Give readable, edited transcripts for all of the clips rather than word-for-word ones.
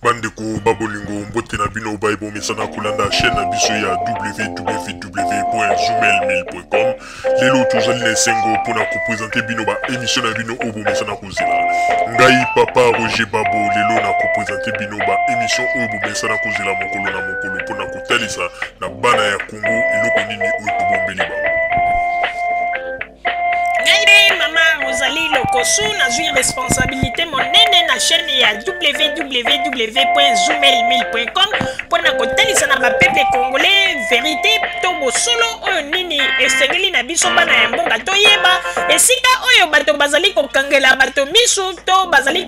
Bandeko babolingo mbote na bino baibo mesana kulanda chaîne na biso ya www.zoomelmail.com. Lelo tozali na sengo pona ko présenter bino ba émission na bino obo mesana kozela. Ngai papa Roger Babo lelo na ko présenter bino ba émission obo mesana kozela mokolo na mokolo pona ko talisa na bana ya Congo eloko nini oyo tobombeli ba. Rosalie Lokosu na zui responsabilité monene na chaîne ya www.zoomelmail.com pour na kotalisa na peuple congolais vérité to bosolo oyo nini esengeli na biso bana ya mboka toyeba esika oyo bato bazali kokangela bato misu to bazali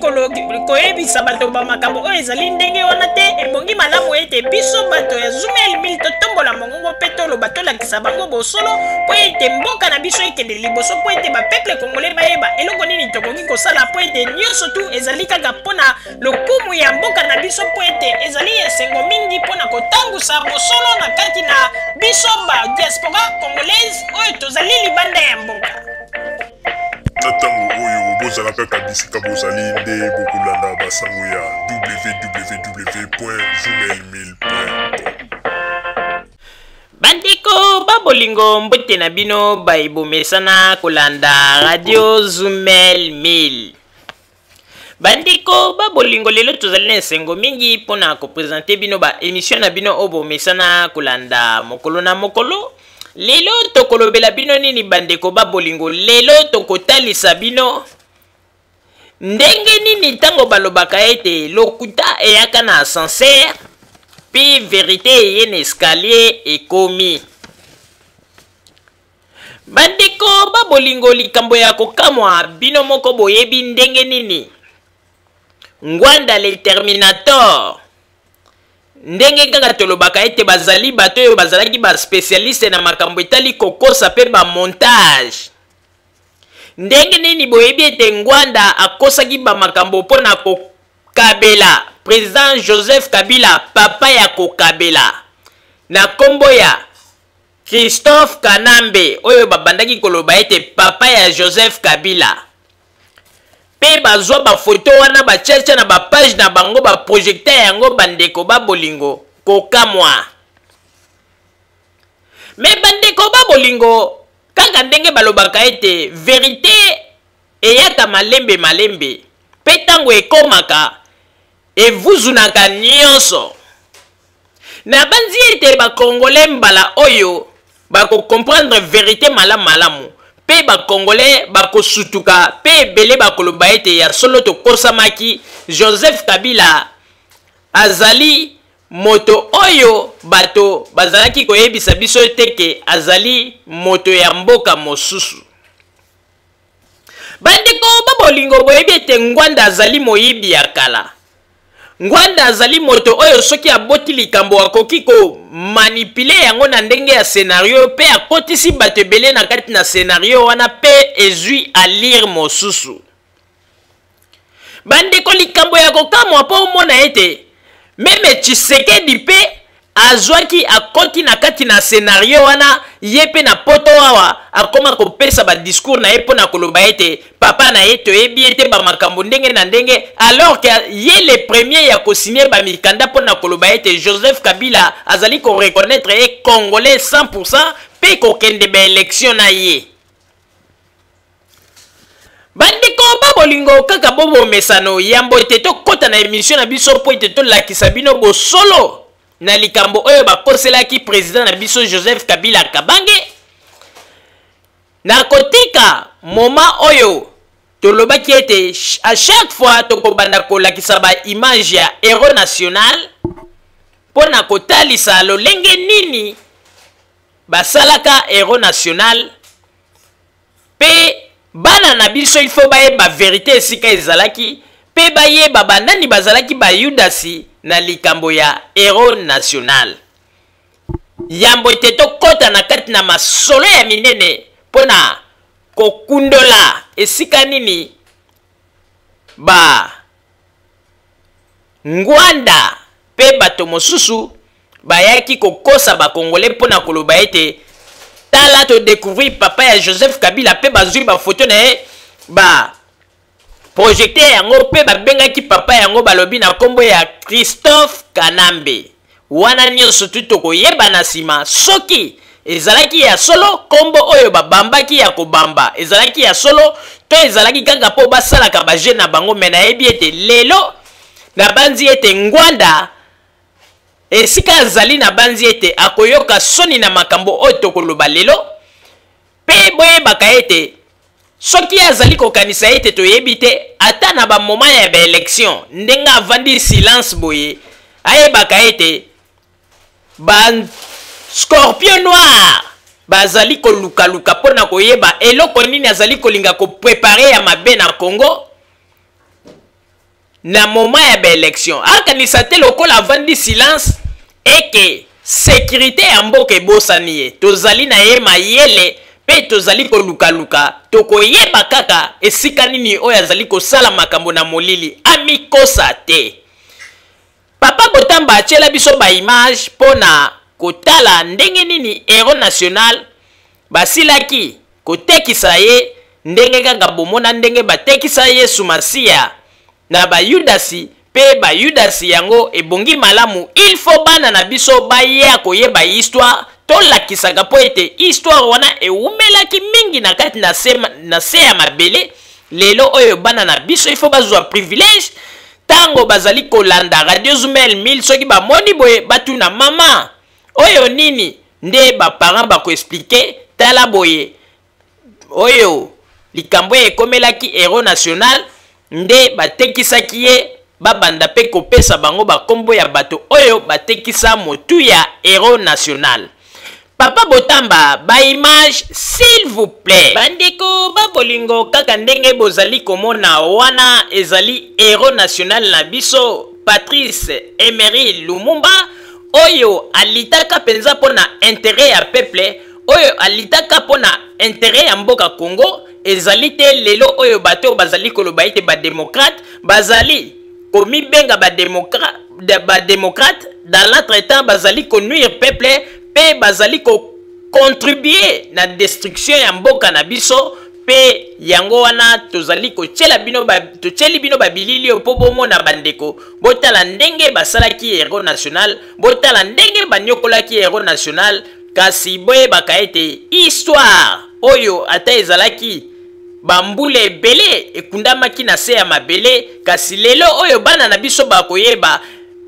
koyebisa bato ba makambo oyo ezali ndenge wana te ebongi malamu ete biso bato ya Zoomelmail totombola mongongo pe toloba tolakisa bango bosolo po ete mboka na biso ekende liboso po ete ba peuple congolais bayeba eloko nini tokoki kosala po ete nyonso tu ezali kaka mpona lokumu ya mboka na biso po ete ezali esengo mingi mpona kotangusa bosolo na kati na biso ba diaspora congolaise oyo tozali libanda ya mboka. Na ntango oyo bozala kaka bisika bozali nde bokolanda basango ya www.zoomelmail.com. Bandeko babolingo mbote na bino baibomesana kolanda radio Zoomelmail. Bandeko babolingo lelo tozali na esengo mingi pona ko présenter bino ba émission na bino obomesana kolanda mokolo na mokolo. Lelo tokolobela bino nini bandeko babolingo, lelo tokotalisa bino ndenge nini tango balobaka ete lokuta eyaka na ascenseur pi vérité yen escalier ekomi. Bandeko babolingo likambo ya kokamwa bino moko boyebi ndenge nini Ngwanda le Terminator ndenge kaka tolobaka ete bazali bato oyo bazalaki ba spécialiste na makambo etali kokosa pe ba montage. Ndenge nini boyebi ete Ngwanda akosaki ba makambo pona kokabela président Joseph Kabila papa ya kokabela na kombo ya Christophe Kanambe oyo babandaki koloba ete papa ya Joseph Kabila pe bazwa ba photo wana ba checha na ba page na bango ba projecteur yango bandeko babolingo kokamwa. Me bandeko babolingo kaka ndenge balobaka ete vérité eyaka malembe pe tango ekomaka evuzunaka nyonso. Na banzi ete ba congolais mbala oyo bako comprendre vérité malamu pe ba congolais bako sutuka pe ebele bakoloba ete ya solo tokosamaki Joseph Kabila azali moto oyo bato bazalaki koyebisa biso teke azali moto ya mboka mosusu. Bandeko babolingo boyebi ete Ngwanda azali moyibi ya kala. Ngwanda azali moto oyo soki aboti likambo akoki ko manipule yango na ndenge ya scénario pe akotisi bato ebele na kati na scénario wana pe ezui a lire mosusu. Bandeko likambo ya kokamwa po omona ete meme Tshisekedi pe azwaki akoti na kati na scénario wana ye pe na poto awa akoma kopesa ba discours na ye pona koloba ete papa na ye toyebi ete ba makambo ndenge na ndenge alors que ye le premier ya kosigner ba mikanda pona koloba ete Joseph Kabila azali ko reconnaître e congolais 100% pe ko kende ba élection na ye. Bandeko babolingo kaka bobo mesano yambo ete to kota na émission na biso po ete to lakisa bino bo solo na likambo oyo bakoselaki président na biso Joseph Kabila Kabange na kotika moma oyo tolobaki ete à chaque fois tokobanda kolakisa ba image ya héros national pona kotalisa lolenge nini basalaka héros national pe bana na biso il faut bayeba vérité esika ezalaki pe bayeba banani bazalaki bayudasi na likambo ya héros national. Yambo ete tokota na kati na masolo ya minene pona kokundola esika nini ba Ngwanda pe bato mosusu bayaki kokosa ba congolais pona koloba ete tala to découvrir papa ya Joseph Kabila pe bazui ba photo na ba projecteur yango pe babengaki papa yango balobi na kombo ya Christophe Kanambe. Wana nyonso tu tokoyeba na nsima soki ezalaki ya solo kombo oyo babambaki ya kobamba ezalaki ya solo to ezalaki kaka po basalaka baje na bango. Me nayebi ete lelo na banzi ete Ngwanda esika azali na banzi ete akoyoka soni na makambo oyo tokoloba lelo pe boyebaka ete soki azali kokanisa ete toyebi te ata na bamoma ya baelection ndenge avandi silence boye ayebaka ete Scorpion Noir bazali kolukaluka pona koyeba eloko nini azali kolinga koprepare ya mabe na Congo na moma ya baelection. Akanisa te lokola avandi silence eke sécurité ya mboka ebosani ye tozali na ye mayele pe tozali kolukaluka tokoyeba kaka esika nini oyo azali kosala makambo na molili amikosa te. Papa Botamba atiela biso ba image pona kotala ndenge nini héros national basilaki kotekisa ye ndenge kaka bomona ndenge batekisa Yesu Masiya na bayudasi pe bayudasi yango ebongi malamu. Il faut bana na biso baya koyeba histoire tolakisaka po ete histoire wana eumelaki mingi na kati na se ya mabele. Lelo oyo bana na biso il faut bazwa privilège tango bazali kolanda Radio Zumel 1000 soki bamoni boye batuna mama oyo nini nde baparent bako expliquer tala boye oyo likambo ekomelaki héros national nde batekisaki ye babanda pe kopesa bango bakombo ya bato oyo batekisa motu ya héros national. Papa Botamba ba image s'il vous plaît. Bandeko ba bolingo kaka ndenge bozali komona wana ezali héros national na biso Patrice Emery Lumumba oyo alitaka penza pona intérêt ya peuple oyo alitaka pona intérêt ya mboka Congo. Ezali te lelo oyo bato bazali koloba ete ba démocrate bazali komi benga ba démocrate dans l'entretemps bazali ko nuire peuple pe bazali ko contribuer na destruction ya mboka na biso pe yango wana tozali ko tchela bino tcheli bino babilili opo bomona bandeko botala ndenge basalaki héros national botala ndenge banyokolaki héros national kasi boye bakaete histoire oyo ata ezalaki bambule ebele ekundamaki na se ya mabele kasi lelo oyo bana na biso bakoyeba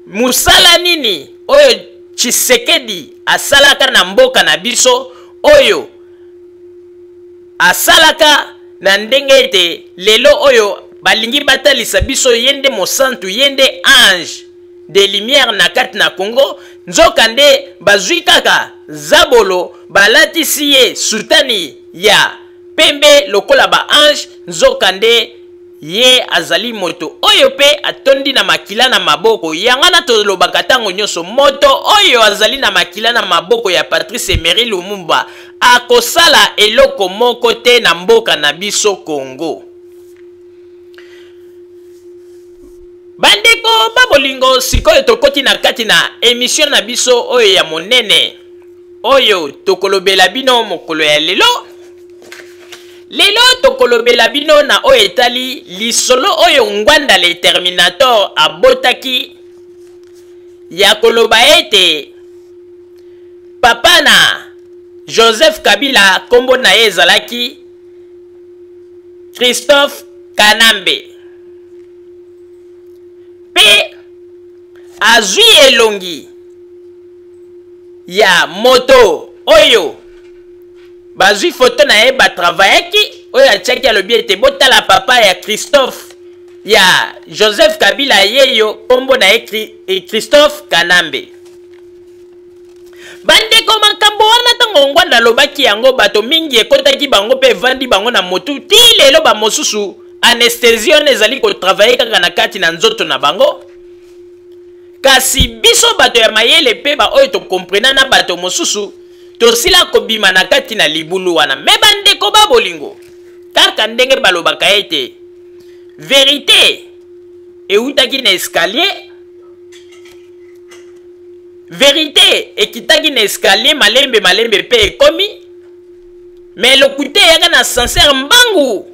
musala nini oyo Tshisekedi asalaka na mboka na biso oyo asalaka na ndenge ete lelo oyo balingi batalisa biso yende mosantu yende ange de lumière na kati na Congo nzoka nde bazwi kaka zabolo balatisi ye sultani ya pembe lokola ba ange nzoka nde ye azali moto oyo pe atondi na makila na maboko yangana tolobaka tango nyonso moto oyo azali na makila na maboko ya Patrice Emery Lumumba akosala eloko moko te na mboka na biso Congo. Bandeko babolingo sikoyo tokoti na kati na émission na biso oyo ya monene oyo tokolobela bino mokolo ya lelo. Lelo tokolobela bino na oyo etali lisolo oyo Ngwanda le Terminator abotaki ya koloba ete papa na Joseph Kabila kombo na ye ezalaki Christophe Kanambe pe azwi elongi ya moto oyo bazwi foto na ye batravaillaki oyo atiaki alobi ete botala papa ya Christophe ya Joseph Kabila yeyo kombo na ye Christophe Kanambe. Bandeko makambo wana tango Ngwanda alobaki yango bato mingi ekotaki bango pe vandi bango na motu ti lelo ba mosusu anesthésie on ezali kotravaille kaka na kati na nzoto na bango. Kasi biso bato ya mayele pe ba oyo tokomprena na bato mosusu tosila kobima na kati na libulu wana. Me bandeko ba bolingo kaka ndenge balobaka ete vérité eutaki na escalier, vérité ekitaki na escalier malembe malembe pe ekomi, mais lokute yaka na sincère mbangu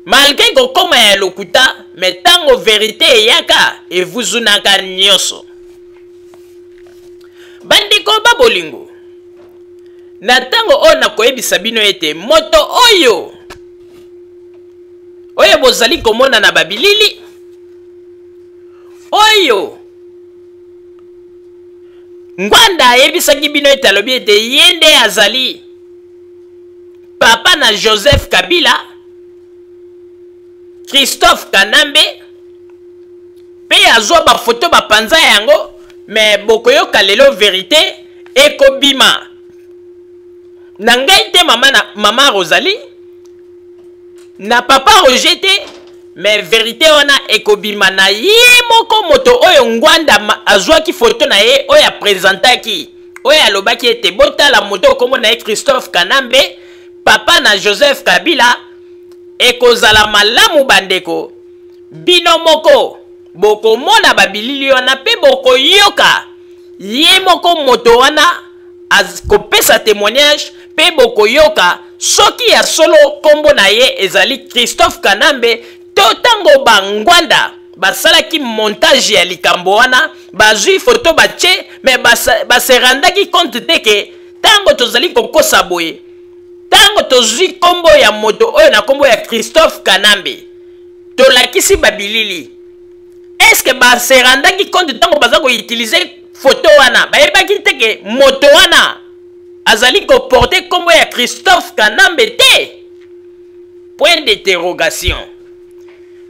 malgré kokoma ya lokuta me tango vérité eyaka evuzunaka nyonso. Bandeko babolingo, na tango oyo nakoyebisa bino ete moto oyo bozali komona na babilili oyo Ngwanda ayebisaki bino ete alobi ete ye nde azali papa na Joseph Kabila, Christophe Kanambe, pe azwa bafoto bapanza yango, me bokoyoka lelo vérité ekobima. Na ngai te mama Rosalie, na papa Roger te, me vérité wana ekobima na ye moko moto oyo Ngwanda azwaki foto na ye oyo apresentaki, oyo alobaki ete botala moto kombo na ye Christophe Kanambe, papa na Joseph Kabila, ekozala malamu bandeko. Bino moko bokomona babilili wana pe bokoyoka ye moko moto wana kopesa témoignage pe bokoyoka soki ya solo kombo na ye ezali Christophe Kanambe to tango bangwanda basalaki montage ya likambo wana bazwi foto bache me baserandaki compte teke tango tozali kokosa boye tango tozwi kombo ya moto oyo na kombo ya Christophe Kanambe tolakisi babilili. Est-ce que baserandaki compte tango baza ko utiliser photo wana bayebaki teke moto wana azali ko porter kombo ya Christophe Kanambe te? Point d'interrogation.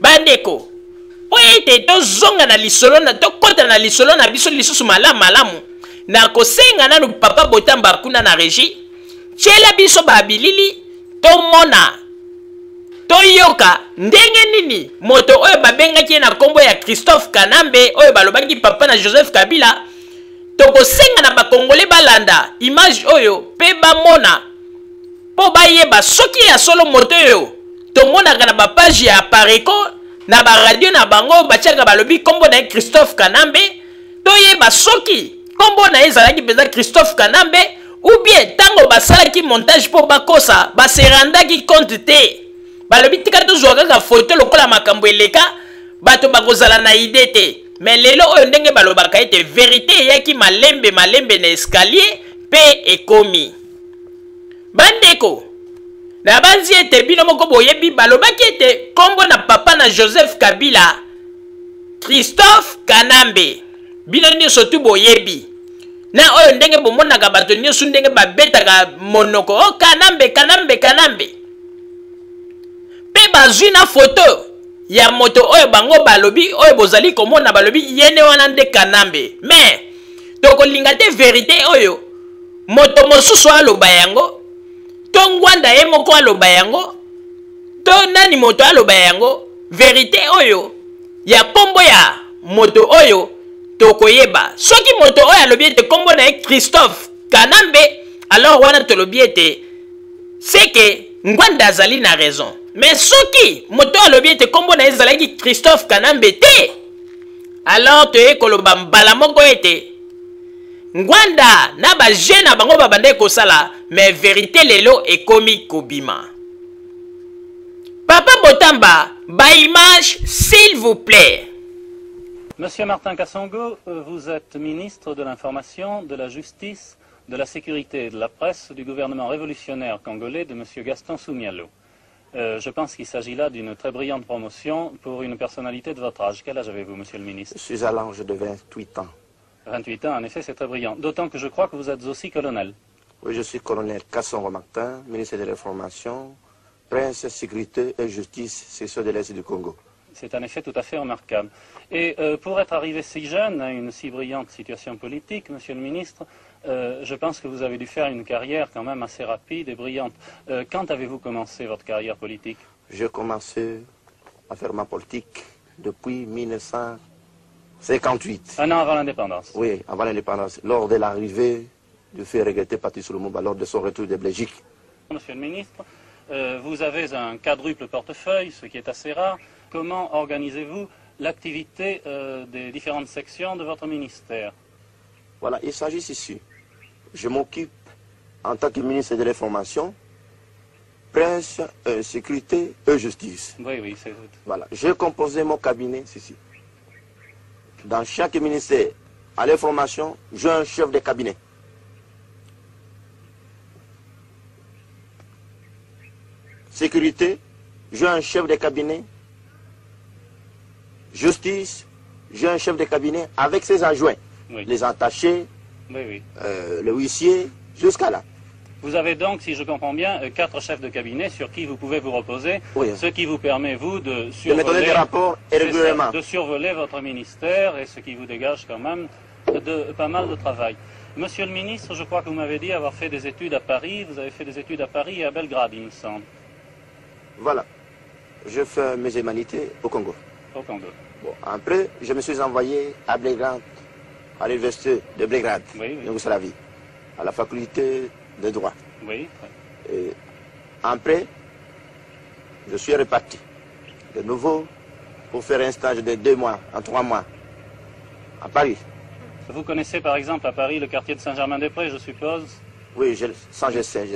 Bandeko oyo ete tozonga na lisolo na tokota na lisolo na biso lisusu malamu na kosenga nanu papa Botamba kuna na régie chela biso babilili tomona toyoka ndenge nini moto oyo babengaki na kombo ya Christophe Kanambe oyo balobaki papa na Joseph Kabila tokosenga na bakongole balanda image oyo pe bamona po bayeba soki ya solo moto oyo tomonaka na bapage ya Pareko na baradio na bango batiaka balobi kombo na Christophe Kanambe toyeba soki kombo na ezalaki peza Christophe Kanambe ou bien tango basalaki montage po bakosa baserandaki compte te balobi tika tozwa kaka foto lokola makambo eleka bato bakozala na idée te. Mais lelo oyo ndenge balobaka ete vérité eyaki malembe na escalier pe ekomi. Bandeko na banzi ete bino moko boyebi balobaki ete kombo na papa na Joseph Kabila Christophe Kanambe bino nyonso tu boyebi na oyo ndenge bomonaka bato nyonso ndenge babetaka monoko o Kanambe pe bazwi na foto ya moto oyo bango balobi oyo bozali komona balobi yene wana nde Kanambe. Mais tokolinga te vérité oyo moto mosusu aloba yango to Ngwanda ye moko aloba yango to nani moto aloba yango vérité oyo ya kombo ya moto oyo tokoyeba soki moto oyo alobi ete kombo na Christophe Kanambe alors wana tolobi ete c'est que Ngwanda azali na raison. Mais soki moto alobi ete kombo na ezalaki Christophe Kanambe te alors toye koloba mbala moko ete Ngwanda na ba jeune bango babande kosala mais vérité lelo ekomi kobima. Papa Botamba ba image s'il vous plaît. Monsieur Martin Kassongo, vous êtes ministre de l'Information, de la Justice, de la Sécurité et de la Presse du gouvernement révolutionnaire congolais de monsieur Gaston Sounialo. Je pense qu'il s'agit là d'une très brillante promotion pour une personnalité de votre âge. Quel âge avez-vous, monsieur le ministre? Je suis à l'âge de 28 ans. 28 ans, en effet, c'est très brillant. D'autant que je crois que vous êtes aussi colonel. Oui, je suis colonel Kassongo Martin, ministre de l'Information, Prince, Sécurité et Justice, section de l'Est du Congo. C'est en effet tout à fait remarquable. Et pour être arrivé si jeune à une si brillante situation politique, monsieur le ministre, je pense que vous avez dû faire une carrière quand même assez rapide et brillante. Quand avez-vous commencé votre carrière politique? J'ai commencé à faire ma politique depuis 1958. Un an avant l'indépendance? Oui, avant l'indépendance, lors de l'arrivée du fait regretté Patrice Lumumba, lors de son retour de Belgique. Monsieur le ministre, vous avez un quadruple portefeuille, ce qui est assez rare. Comment organisez-vous l'activité des différentes sections de votre ministère? Voilà, il s'agit ici. Je m'occupe en tant que ministre de l'Information Prince, sécurité et justice. Oui, oui, c'est... Voilà, j'ai composé mon cabinet ici. Dans chaque ministère, à l'information, j'ai un chef de cabinet. Sécurité, j'ai un chef de cabinet. Justice, j'ai un chef de cabinet avec ses adjoints. Oui. Les attachés, Oui, oui. le huissier, jusqu'à là. Vous avez donc, si je comprends bien, 4 chefs de cabinet sur qui vous pouvez vous reposer, Oui. ce qui vous permet, vous, de De me donner survoler, des rapports et c'est ça, régulièrement. de survoler votre ministère, et ce qui vous dégage quand même de pas mal de travail. Monsieur le ministre, je crois que vous m'avez dit avoir fait des études à Paris. Vous avez fait des études à Paris et à Belgrade, il me semble. Voilà. Je fais mes humanités au Congo. Au Congo. Bon, après, je me suis envoyé à Belgrade, à l'université de Belgrade, Oui, oui. Yougoslavie, à la faculté de droit. Oui. Et après, je suis reparti de nouveau pour faire un stage de 2 mois, en 3 mois, à Paris. Vous connaissez par exemple à Paris le quartier de Saint-Germain-des-Prés, je suppose. Oui, je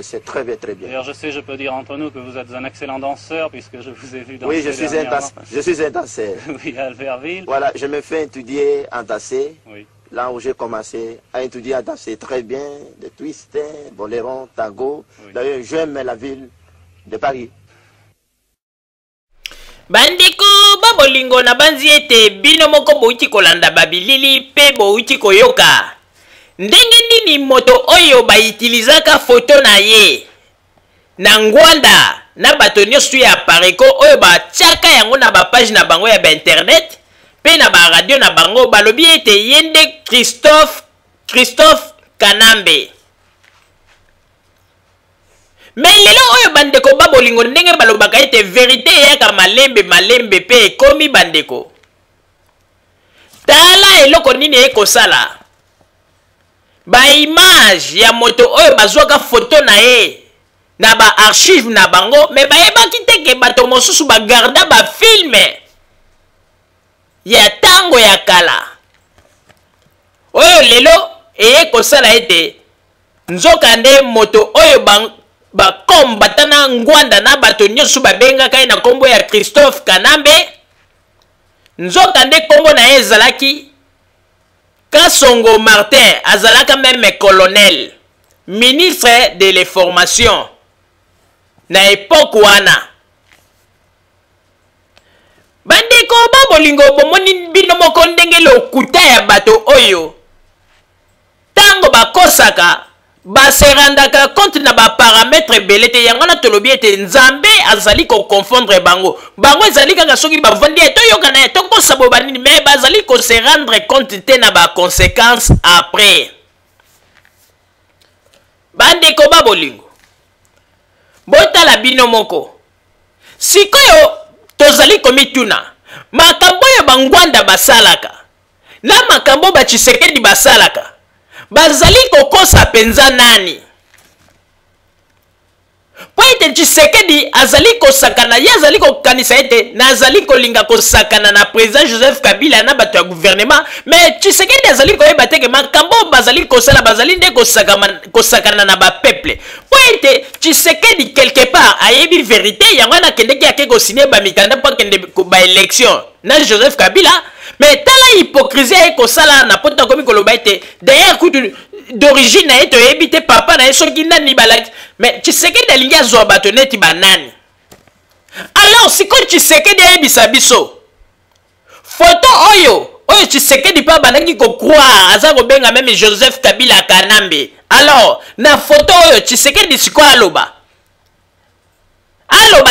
sais très bien, très bien. D'ailleurs, je sais, je peux dire entre nous que vous êtes un excellent danseur, puisque je vous ai vu danser. Oui, je suis un danseur. Oui, à Albertville. Voilà, je me fais étudier en danser. Oui. Là où j'ai commencé à étudier à danser très bien, des twists, boléron, tango. Oui. D'ailleurs, j'aime la ville de Paris. bandeko babolingo na banzi ete bino moko bouti kolanda babilili pe bouti koyoka ndenge nini moto oyo baitilizaka foto na ye na ngwanda na bato nyonso ya pareko oyo batiaka yango na bapage na bango ya bainternet pe na baradio na bango balobi ete ye nde Christophe Kanambe. Mais lelo oyo bandeko babolingo ndenge balobaka ete verité eyaka malembe pe ekomi bandeko. Tala eloko nini ekosala. Ba image ya moto oyo bazwaka photo na ye na ba archive na bango mais bayebaki te ke bato mosusu bagarda ba filme ya tango ya kala. Oyo lelo ekosala ete nzoka nde moto oyo bakombata na ngwanda na bato nyonso babengaka ye na kombo ya Christophe Kanambe nzoka nde kombo na ye ezalaki Kasongo Martin, azalaka même colonel ministre de l'information na époque wana bandeko babolingo bomoni bino moko ndenge lokuta ya bato oyo tango bakosaka baserandaka compte na baparametre ebele te yango na tolobi ete nzambe azali koconfondre bango ezali kaka soki bavandi ye toyokana ye tokosa bo banini me bazali kose rendre compte te na baconséquence après bandeko babolingo botala bino moko sikoyo tozali komituna makambo oyo bangwanda basalaka na makambo bachisekedi basalaka bazali kokosa penza nani po ete Tshisekedi azali kosakana ye azali kokanisa ete nazali kolinga kosakana na président Joseph Kabila na bato ya gouvernement mais Tshisekedi azali koyeba te ke makambo bazali kosala bazali nde kosakana na bapeuple po ete Tshisekedi quelque part ayebi vérité yango anakendeki ake kosigner bamikanda mpo akende baélection na Joseph Kabila mais tala hypocrisie ekosala na poto akomi koloba ete d'ailleurs kutu d'origine na ye toyebi te papa na ye soki nani balaki mais Tshisekedi alingi azwa bato neti banani alors sikoyo Tshisekedi ayebisa biso foto oyo Tshisekedi pa bandaki kokroire aza kobenga meme Joseph Kabila Kanambe alors na foto oyo Tshisekedi sikoyo aloba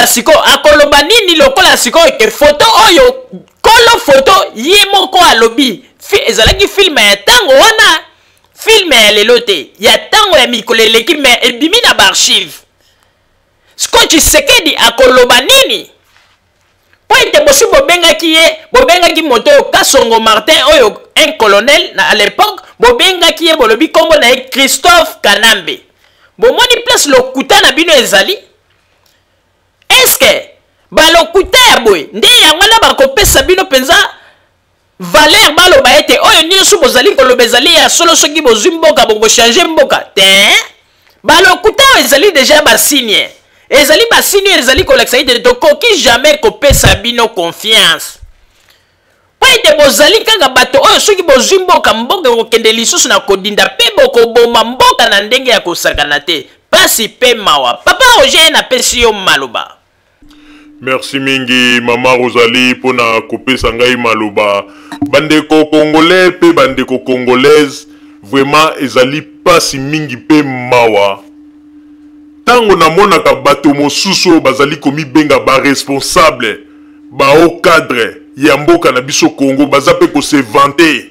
sikoyo akoloba nini lokola sikoyo ke foto oyo kolo foto ye moko alobi ezalaki filme ya tango wana filme ya lelo te ya tango ya mikolo eleki me ebimi na baarchive sikoyo Tshisekedi akoloba nini po ete bosi bobengaki moto oyo Kasongo Martin oyo un colonel à l'époque bobengaki ye bolobi kombo na ye Christophe Kanambe bomoni place lokuta na bino ezali est-ce que balokuta ya boye nde yango na bakopesa bino penza valeur baloba ete oyo nyonso bozali koloba ezali ya solo soki bozwi mboka bokochange mboka te balokuta oyo ezali deja basigne ezali basini ezali kolakisa ete tokoki jamais kopesa bino confiance po ete bozali kaka bato oyo soki bozwi mboka kokende lisusu na kodinda mpe bokoboma mboka na ndenge ya kosakana te pasi mpe mawa. Papa Roger napesi yo maloba. Merci mingi Mama Rosalie pona kopesa ngai maloba. Bandeko congolais pe bandeko congolaise vraiment ezali pasi mingi pe mawa. Tango namonaka bato mosusu bazali komi benga ba responsable ba au cadre ya mboka na biso Congo baza pe ko se vanter.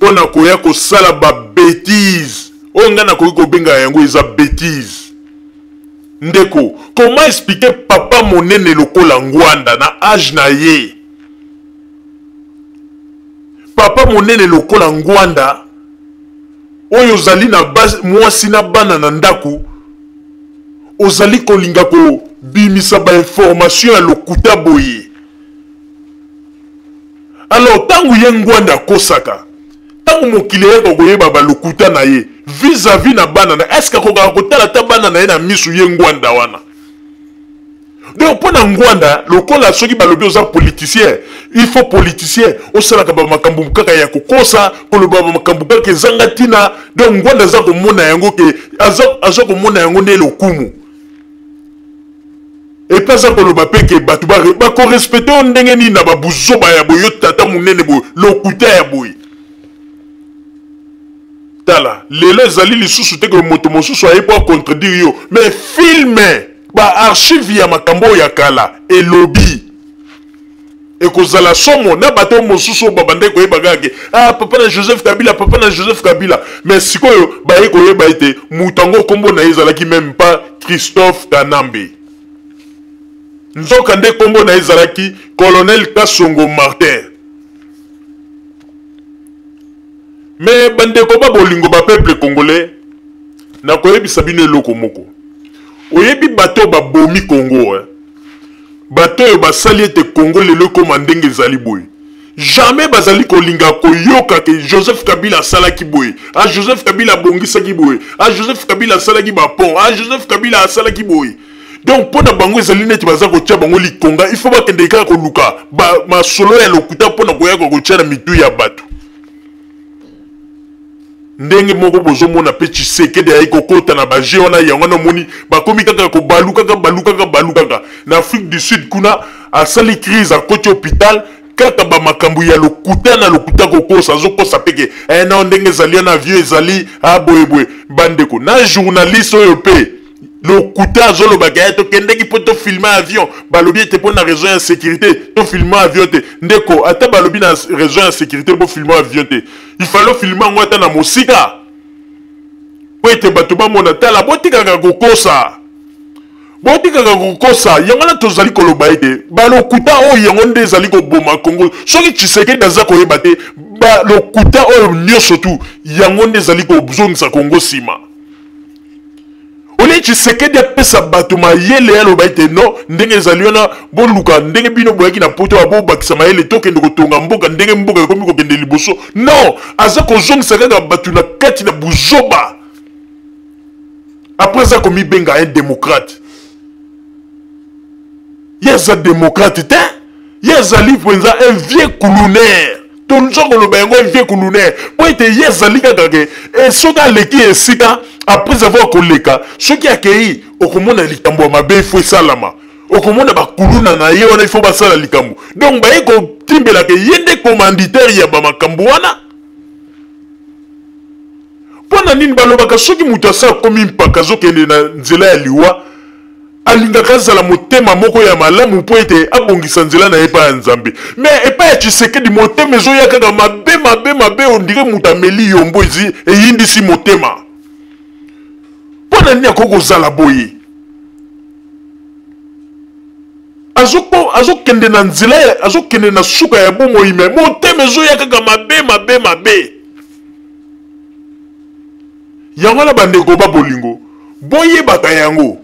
Pona koya ko sala ba bêtise. Onga na koyi ko benga yango eza bêtise. Ndeko, comment expliquer papa monene lokola ngwanda na âge na ye? Papa monene lokola ngwanda oyo ozali na mwasi na bana na ndaku ozali kolinga ko bimisa ba information ya lokuta boye. Alors tangu ye ngwanda kosaka tangu mokili yako koyeba ba lokuta na ye vis-à-vis na bana na est-ce que koka kotala ta bana na ye na misu ye ngwanda wana? Donc pour na ngwanda lokola soki balobi oza politicien il faut politicien osalaka ba makambo kaka ya kokosa koloba ba makambo kaka ezanga tina. Donc ngwanda za komona yango ke aza komona yango ne lokumu et pas ça koloba pe ke batu ba ko respecter ndenge ni na ba buzoba ya boyo tata munene bo lokuta ya boy. Tala lelo ezali lisusu te ko moto mosusu aye po contredire yo mais filme ba archive ya makambo ya kala elobi ekozala somo na bato mosusu babande koyeba kake papa na Joseph Kabila mais sikoyo baye koyeba ete mutango kombo na ezalaki même pas Christophe Kanambe nzoka nde kombo na ezalaki Colonel Kasongo Martin. Mais bandeko ba bolingo ba peuple congolais na koyebisa bino eloko moko oyebi bato ba bomi Congo bato yo basali ete Congo lelo koma ndenge ezali boye jamais bazali kolinga koyoka ke Joseph Kabila asalaki boye Joseph Kabila abongisaki boye Joseph Kabila asalaki ba pont Joseph Kabila asalaki boye. Donc pona bango ezali neti baza kotia bango likonga il faut bakende kaka koluka ba masolo ya lokuta pona koya kotia na mitu ya bato. Ndenge moko bozomona pe Tshisekedi ayi kokota na baje wana yango na moni bakomi kaka ko baluka na Afrique du Sud kuna asali crise akoti hôpital kaka ba makambu ya lokuta kokosa azokosa peke na ndenge ezali na avion ezali boyeboye bandeko na journaliste oyo pe lokuta azoloba ga to kendeki po to filmer avion balobi ete po na raison ya sécurité to filmer avion te ndeko ata balobi na raison ya sécurité po filmer avion te il fallait filmer ngwata na mosika po ete bato bamona tala botikaka kokosa yango na tozali koloba ete balokuta oyo yango nde ezali koboma Congo soki Tshisekedi aza koyeba te balokuta oyo nyonso tu yango nde ezali kozongisa Congo nsima. Ole Tshisekedi apesa bato mayele ya loba ete no ndenge ezali wana boluka ndenge bino boyaki na poto abo bakisa mayele tokende kotonga mboka ndenge mboka ekomi kokende liboso non aza kozongisa kaka bato na kati na buzoba après aza komi benga un démocrate yeza démocrate te yezali mpenza un vieux colonaire tonzo koloba yango un vieux colonaire po ete yezali kaka ke soki aleki esika après avoir koleka soki akei okomona likambo ya mabe ifo esalama okomona bakuluna na ye wana ifo basala likambo donc baye kotimbela ke ye nde commanditaire ya bamakambo wana mpona nini balobaka soki moto asala komi mpaka azokende na nzela ya liwa alingaka azala motema moko ya malamu mpo ete abongisa nzela na ye epai ya Nzambe mais epai ya Tshisekedi motema ezoya kaka mabe ondire moto ameli yombo eyindisi motema. Pona nini akokozala boye azokende na nzela azokende na suka ya bomoi me motema ezoya kaka mabe yango na bandeko ba bolingo boyebaka yango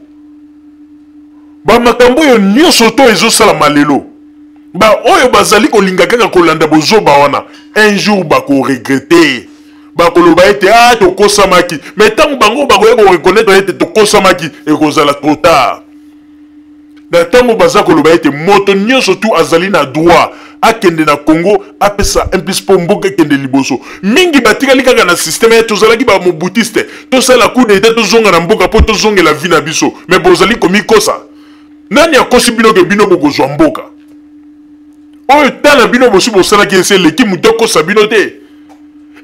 bamakambo oyo nyonso to ezosalama lelo oyo bazali kolinga kaka kolanda bozoba wana un jour bakoregrete bakoloba ete tokosamaki mais ntango bango bakoya koreconnaître ete tokosamaki ekozala trop tard. Na ntango baza koloba ete moto nyonso tu azali na droit akende na Congo apesa implice po mboka ekende liboso. Mingi batikali kaka na système tozalaki ba mobutiste tosala coup d'état tozonga na mboka po tozongela vie na biso mais bozali komikosa. Nani akosi bino ke bino bokozwa mboka? Oyo tala bino bosi bosalaki ese leki mutoko sabino te.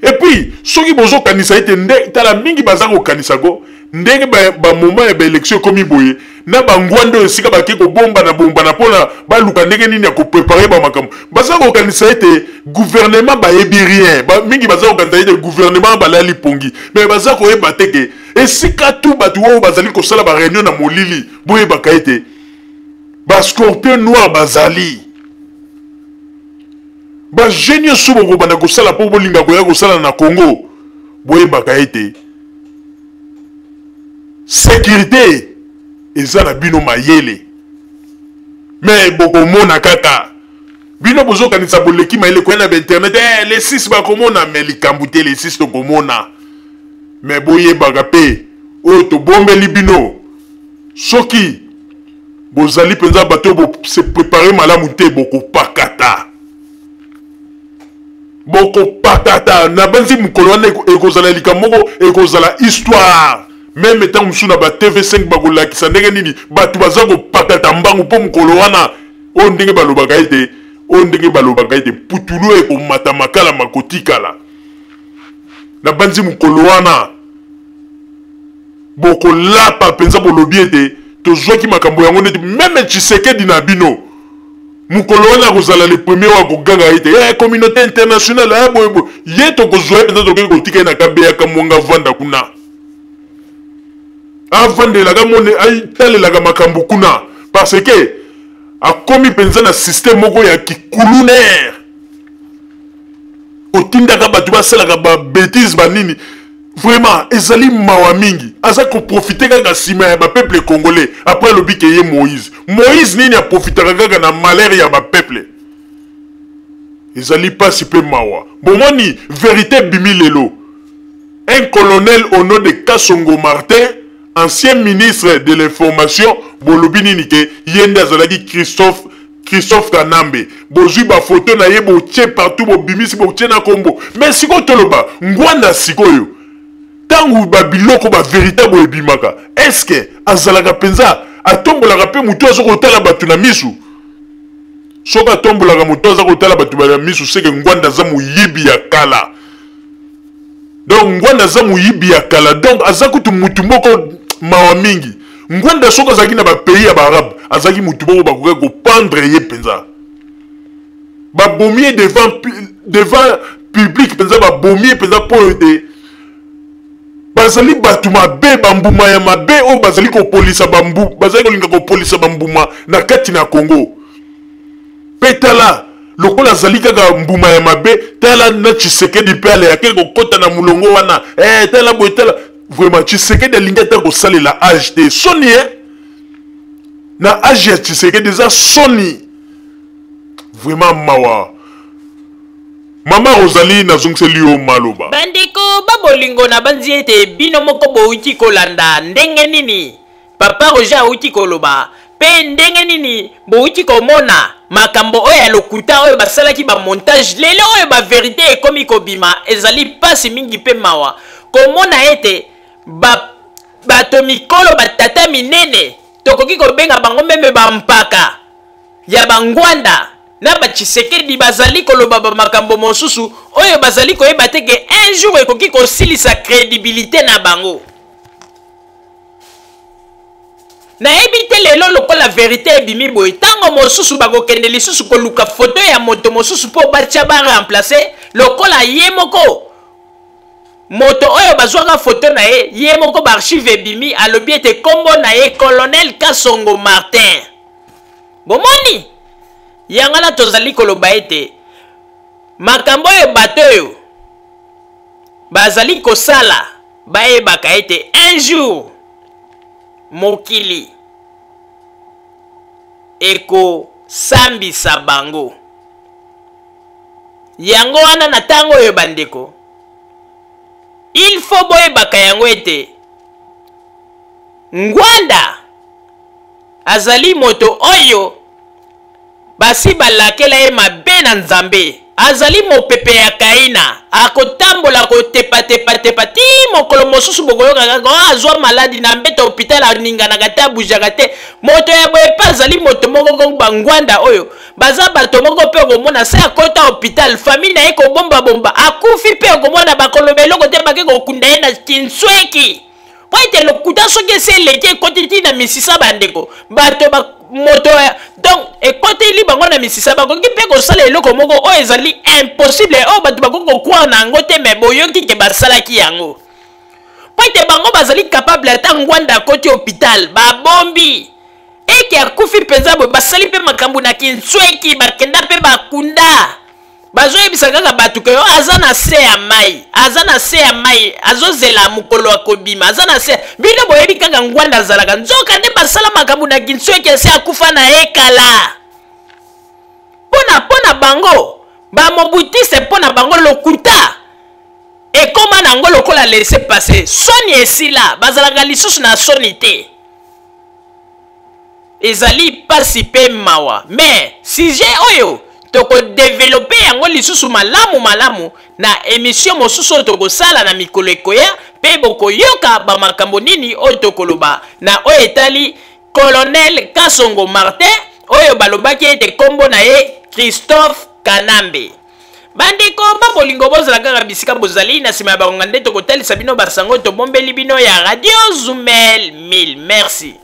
Et puis soki bozo kanisa ete nde tala mingi baza ko kanisa go ndenge ba moment ya ba élection komi boye na bangwando esika bake ko bomba na pona ba luka ndenge nini ya ko préparer ba makambo baza ko kanisa ete gouvernement ba yebi rien ba mingi baza ko kanisa ete gouvernement ba lali pongi mais baza ko yeba teke esika tu batu wo bazali ko sala ba réunion na molili boye ba kaite ba scorpion noir bazali ba génie subo ko bana ko sala po bolinga ko ya ko sala na Congo boye ba kaite sécurité eza na bino mayele mais bokomona kaka bino bozokanisa boleki mayele koyena ba internet les 6 bakomona mais likambu te les 6 tokomona mais boyebaka pe oyo tobombeli bino soki bozali mpenza bato bo se préparer malamu te bokopakata na banzi mokolo wana ekozala likambo moko ekozala histoire. Même tant que na ba TV5 bakolakisa ndenge nini batu baza kopakata mbangu po mokolo wana o ndenge balobaka ete putulu ekomata makala makotikala na banzi mokolo wana bokolapa penza bolobi ete tozwaki makambo yango neti même Tshisekedi na bino mokolo wana kozala le premier wa koganga ete communauté internationale boyebo ye tokozwa penza tokoki kotika na kabeya kamwanga vanda kuna avandelaka mone aitalelaka makambo kuna parce que akomi penza na système moko ya kikulunaire otindaka bato basalaka ba bêtise banini vraiment ezali mawa mingi aza koprofite kaka nsima ya bapeuple congolais après alobi ke ye Moïse nini aprofitaka kaka na malheur ya bapeuple ezali pasi mpe mawa bomoni vérité bimi lelo un colonel au nom de Kasongo Martin ancien ministre de l'information bolobi nini ke yende azalaki Christophe Kanambe bozwi ba photo na ye botie partout bobimisi botie na kombo mais siko toloba ngwanda sikoyo tangu ba biloko ba véritable ebimaka est-ce que azalaka penza atombolaka pe mutu azokotala batu na misu soka atombolaka mutu azokotala batu na misu seke ngwanda za muyibi ya kala donc ngwanda za muyibi ya kala donc azakutu mutu moko mawa mingi ngwanda soka azaki na ba pays ya barabe azaki mutu moko bakoka kopendre ye penza babomie devant public penza babomie penza po ete bazali batu mabe bambuma ya mabe o bazali kopolisa bambu bazali kolinga kopolisa bambuma na kati na Congo petala lokola azali kaka mbuma ya mabe tala na Tshisekedi pe ale yake kokota na mulongo wana tala boetala vraiment Tshisekedi alinga ta kosalela age te soni na age ya Tshisekedi za soni vraiment mawa Mama Rosalie nazongiseli yo maloba bandeko babolingo na banzi ete bino moko bouti kolanda ndenge nini papa Roger auti koloba pe ndenge nini bouti komona makambo oyo ya lokuta oyo basalaki ba montage lelo oyo ba vérité ekomi kobima ezali pasi mingi pe mawa komona ete bato mikolo batata minene tokoki kobenga bango meme bampaka ya bangwanda na ba Tshisekedi bazali koloba ba makambo mosusu oyo bazali koyeba teke un jour ekoki kosilisa crédibilité na bango na ebite lelo lokola vérité ebimi boye tango mosusu bakokende lisusu koluka photo ya moto mosusu po batia ba remplacer lokola ye moko moto oyo bazwaka photo na ye moko ba archive ebimi alobi ete kombo na ye colonel Kasongo Martin bomoni yangana tozali koloba ete makambo oyo bato oyo bazali kosala bayebaka ete un jour mokili ekosambisa bango yango wana na ntango oyo bandeko il faut boyebaka yango ete Ngwanda azali moto oyo basi balakela ye mabe na Nzambe. Azali mopepe ya Kaina, akotambola kotepa ti mokolo mosusu bokoyoka kaka azwa maladi na mbeta hôpital aninganaka te abujaka te. Moto ya boye pa azali moto moko bangwanda oyo baza bato moko pe komona se akota hôpital famille na ye kobomba akufi pe komona bakoloba eloko te bake kokunda ye na kinsweki po ete lokuta soki ese eleki ekoti na misisa bandeko bato moto donc ekoteli bango na misisa bakoki mpe kosala eloko moko oyo ezali impossible oyo bato bakoki kokwara na yango te me boyoki ke basalaki yango po ete bango bazali capable ata Ngwanda akoti hôpital babombi eke akufi mpenza boye basali mpe makambo na kinsweki bakenda mpe bakunda bazoyebisa kaka bato ke oyo aza na se ya mai azozela mokolo akobima aza na se bino boyebi kaka Ngwanda azalaka nzoka nde basala makambo na kinsweki ase akufa na ekala pona bango bamobutise pona bango lokuta ekoma nango lokola laisse passer soni esila bazalaka lisusu na soni te ezali pasi pe mawa mais sujet oyo toko développer yango lisusu malamu na émission mosusu oyo tokosala na mikolo ekoya pe bokoyoka bamakambo nini oyo tokoloba na oyo etali Colonel Kasongo Martin oyo balobaki ete kombo na ye Christophe Kanambe. Bandeko babolingo bozala kaka bisika bozali na sima ya bakonga nde tokotalisa bino basango tobombeli bino ya Radio Zumel 1000. Merci.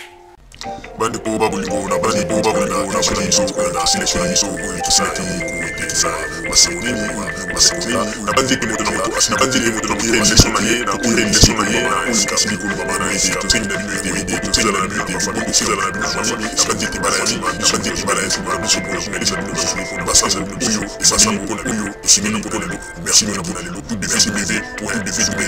Bandeko babolingo na bandeko babolingo na bandeko na sélection yiso ko tsati ko tesa masamuni na bandeko moto na moto asina bandeko moto na moto leçon na ye na ko leçon na ye na usika siko ko bana isi to tsinda bino DVD to tsala na bino te fa ko tsala na bino fa na bandeko balasi na bandeko balasi na biso ko na lesa bino ko basasa bino buyo basasa ko na buyo simi na ko na merci na ko na le coup de www.bvbv.fr.